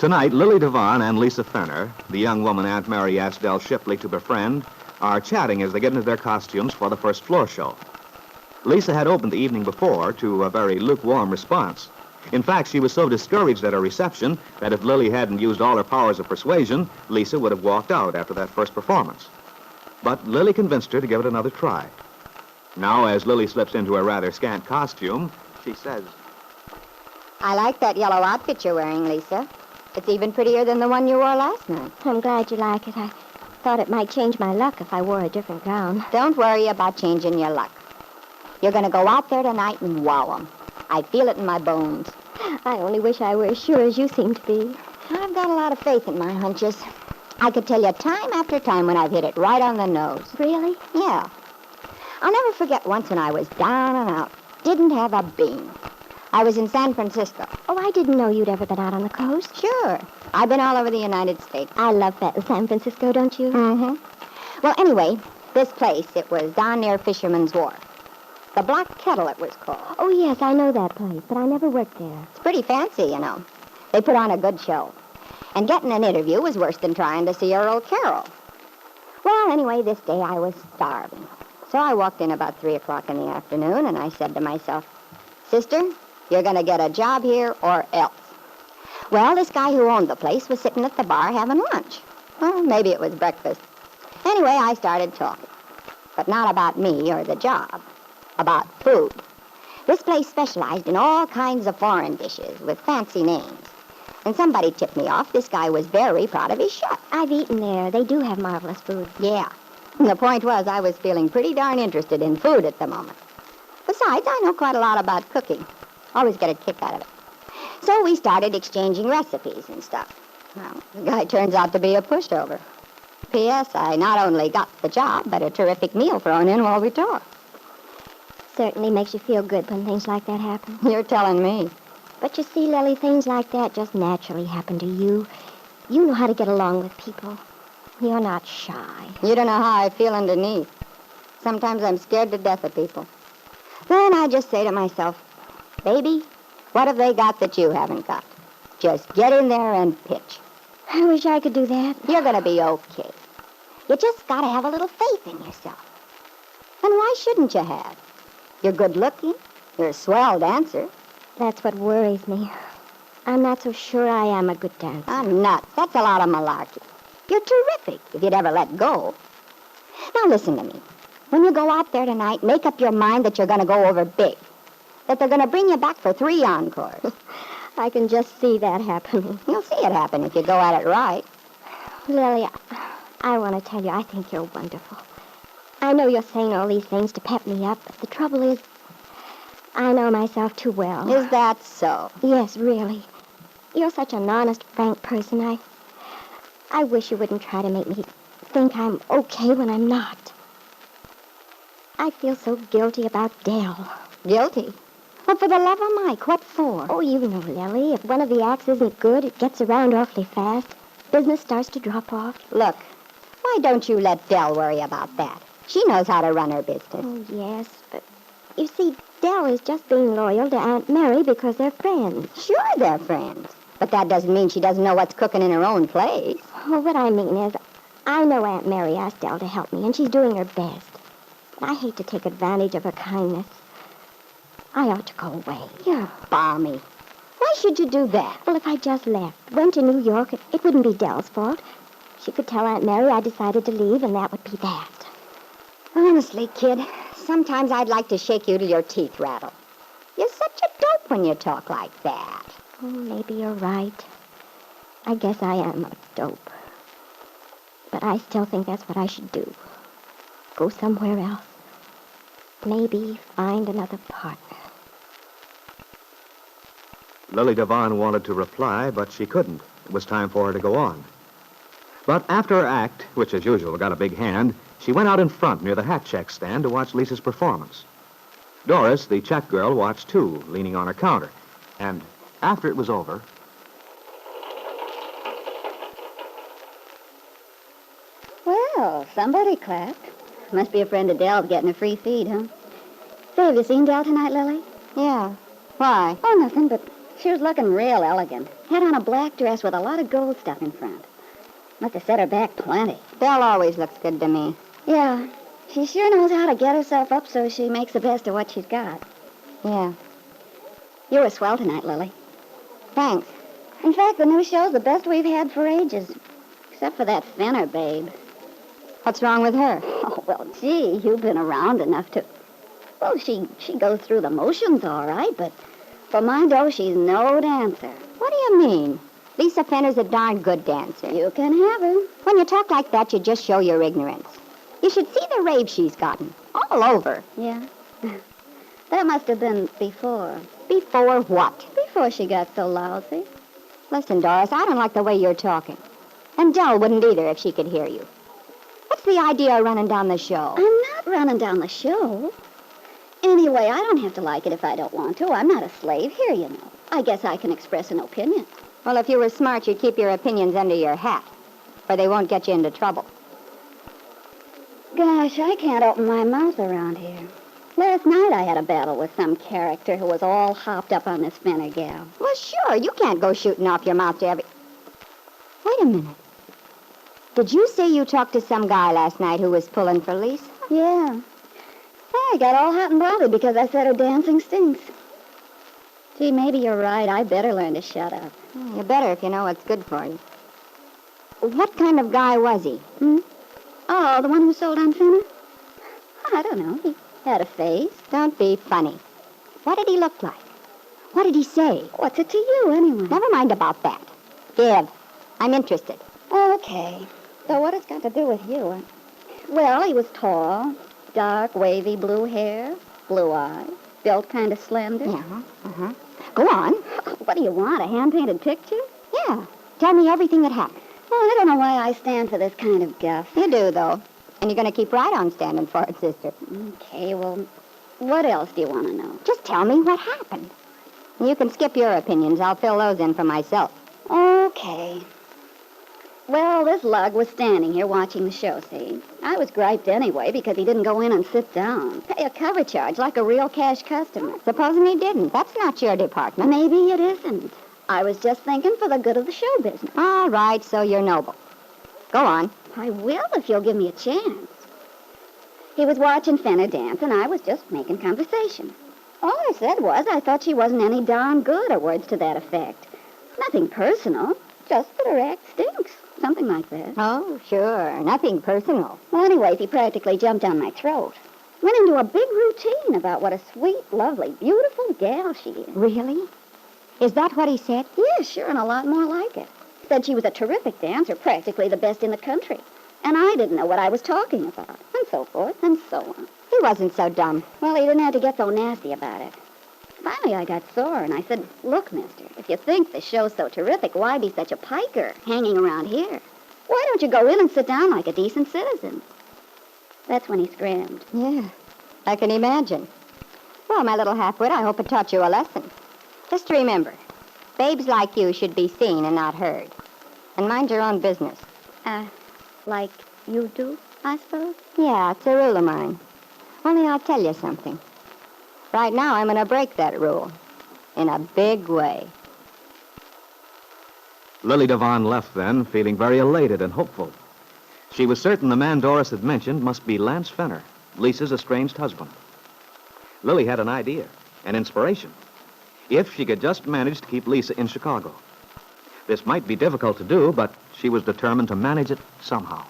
Tonight, Lily Devon and Lisa Fenner, the young woman Aunt Mary asked Del Shipley to befriend, are chatting as they get into their costumes for the first floor show. Lisa had opened the evening before to a very lukewarm response. In fact, she was so discouraged at her reception that if Lily hadn't used all her powers of persuasion, Lisa would have walked out after that first performance. But Lily convinced her to give it another try. Now, as Lily slips into a rather scant costume, she says, I like that yellow outfit you're wearing, Lisa. It's even prettier than the one you wore last night. I'm glad you like it. I thought it might change my luck if I wore a different gown. Don't worry about changing your luck. You're going to go out there tonight and wow 'em. I feel it in my bones. I only wish I were as sure as you seem to be. I've got a lot of faith in my hunches. I could tell you time after time when I've hit it right on the nose. Really? Yeah. I'll never forget once when I was down and out. Didn't have a bean. I was in San Francisco. Oh, I didn't know you'd ever been out on the coast. Sure. I've been all over the United States. I love that in San Francisco, don't you? Mm-hmm. Well, anyway, this place, it was down near Fisherman's Wharf. The Black Kettle, it was called. Oh, yes, I know that place, but I never worked there. It's pretty fancy, you know. They put on a good show. And getting an interview was worse than trying to see Earl Carroll. Well, anyway, this day I was starving. So I walked in about 3 o'clock in the afternoon, and I said to myself, Sister, you're going to get a job here or else. Well, this guy who owned the place was sitting at the bar having lunch. Well, maybe it was breakfast. Anyway, I started talking. But not about me or the job. About food. This place specialized in all kinds of foreign dishes with fancy names. And somebody tipped me off. This guy was very proud of his chef. I've eaten there. They do have marvelous food. Yeah. And the point was I was feeling pretty darn interested in food at the moment. Besides, I know quite a lot about cooking. Always get a kick out of it. So we started exchanging recipes and stuff. Well, the guy turns out to be a pushover. P.S. I not only got the job, but a terrific meal thrown in while we talked. Certainly makes you feel good when things like that happen. You're telling me. But you see, Lily, things like that just naturally happen to you. You know how to get along with people. You're not shy. You don't know how I feel underneath. Sometimes I'm scared to death of people. Then I just say to myself, Baby, what have they got that you haven't got? Just get in there and pitch. I wish I could do that. You're going to be okay. You just got to have a little faith in yourself. And why shouldn't you have? You're good looking. You're a swell dancer. That's what worries me. I'm not so sure I am a good dancer. I'm nuts. That's a lot of malarkey. You're terrific if you'd ever let go. Now listen to me. When you go out there tonight, make up your mind that you're going to go over big. That they're going to bring you back for 3 encores. I can just see that happening. You'll see it happen if you go at it right. Lily, I want to tell you, I think you're wonderful. I know you're saying all these things to pep me up, but the trouble is, I know myself too well. Is that so? Yes, really. You're such an honest, frank person. I wish you wouldn't try to make me think I'm okay when I'm not. I feel so guilty about Dell. Guilty? Well, for the love of Mike, what for? Oh, you know, Lily, if one of the acts isn't good, it gets around awfully fast. Business starts to drop off. Look, why don't you let Dell worry about that? She knows how to run her business. Oh, yes, but you see, Dell is just being loyal to Aunt Mary because they're friends. Sure, they're friends. But that doesn't mean she doesn't know what's cooking in her own place. Oh, what I mean is, I know Aunt Mary asked Dell to help me, and she's doing her best. But I hate to take advantage of her kindness. I ought to go away. You're balmy. Why should you do that? Well, if I just left, went to New York, it wouldn't be Dell's fault. She could tell Aunt Mary I decided to leave, and that would be that. Honestly, kid, sometimes I'd like to shake you till your teeth rattle. You're such a dope when you talk like that. Oh, maybe you're right. I guess I am a dope. But I still think that's what I should do. Go somewhere else. Maybe find another partner. Lily Devon wanted to reply, but she couldn't. It was time for her to go on. But after her act, which as usual got a big hand, she went out in front near the hat check stand to watch Lisa's performance. Doris, the check girl, watched too, leaning on her counter. And after it was over... Well, somebody clapped. Must be a friend of Dell's getting a free feed, huh? Say, have you seen Dell tonight, Lily? Yeah. Why? Oh, nothing, but She was looking real elegant. Had on a black dress with a lot of gold stuff in front. Must have set her back plenty. Belle always looks good to me. Yeah, she sure knows how to get herself up so she makes the best of what she's got. Yeah. You were swell tonight, Lily. Thanks. In fact, the new show's the best we've had for ages. Except for that Fenner babe. What's wrong with her? Oh, well, gee, you've been around enough to... Well, she goes through the motions all right, but for my dough, she's no dancer. What do you mean? Lisa Fenner's a darn good dancer. You can have her. When you talk like that, you just show your ignorance. You should see the rave she's gotten. All over. Yeah? That must have been before. Before what? Before she got so lousy. Listen, Doris, I don't like the way you're talking. And Dell wouldn't either if she could hear you. What's the idea of running down the show? I'm not running down the show. Anyway, I don't have to like it if I don't want to. I'm not a slave here, you know. I guess I can express an opinion. Well, if you were smart, you'd keep your opinions under your hat, or they won't get you into trouble. Gosh, I can't open my mouth around here. Last night I had a battle with some character who was all hopped up on this Fenner gal. Well, sure, you can't go shooting off your mouth to every... Wait a minute. Did you say you talked to some guy last night who was pulling for Lisa? Yeah. I got all hot and bothered because I said her dancing stinks. Gee, maybe you're right. I better learn to shut up. You better if you know what's good for you. What kind of guy was he? Oh, the one who sold on Fenner? I don't know. He had a face. Don't be funny. What did he look like? What did he say? What's it to you, anyway? Never mind about that. Give. I'm interested. Okay. So what it's got to do with you? Well, he was tall, dark, wavy blue hair, blue eyes, built kind of slender. Yeah, Go on. What do you want, a hand-painted picture? Yeah. Tell me everything that happened. Well, I don't know why I stand for this kind of guff. You do, though. And you're going to keep right on standing for it, sister. Okay, well, what else do you want to know? Just tell me what happened. You can skip your opinions. I'll fill those in for myself. Okay. Well, this lug was standing here watching the show, see? I was griped anyway because he didn't go in and sit down. Pay a cover charge like a real cash customer. Supposing he didn't. That's not your department. Maybe it isn't. I was just thinking for the good of the show business. All right, so you're noble. Go on. I will if you'll give me a chance. He was watching Fenner dance, and I was just making conversation. All I said was I thought she wasn't any darn good, or words to that effect. Nothing personal, just that her act stinks. Something like that. Oh, sure. Nothing personal. Well, anyways, he practically jumped down my throat. Went into a big routine about what a sweet, lovely, beautiful gal she is. Really? Is that what he said? Yeah, sure, and a lot more like it. Said she was a terrific dancer, practically the best in the country. And I didn't know what I was talking about, and so forth, and so on. He wasn't so dumb. Well, he didn't have to get so nasty about it. Finally, I got sore, and I said, look, mister, if you think the show's so terrific, why be such a piker hanging around here? Why don't you go in and sit down like a decent citizen? That's when he screamed. Yeah, I can imagine. Well, my little half-wit, I hope it taught you a lesson. Just remember, babes like you should be seen and not heard. And mind your own business. Like you do, I suppose? Yeah, it's a rule of mine. Only I'll tell you something. Right now, I'm going to break that rule. In a big way. Lily Devon left then, feeling very elated and hopeful. She was certain the man Doris had mentioned must be Lance Fenner, Lisa's estranged husband. Lily had an idea, an inspiration. If she could just manage to keep Lisa in Chicago. This might be difficult to do, but she was determined to manage it somehow.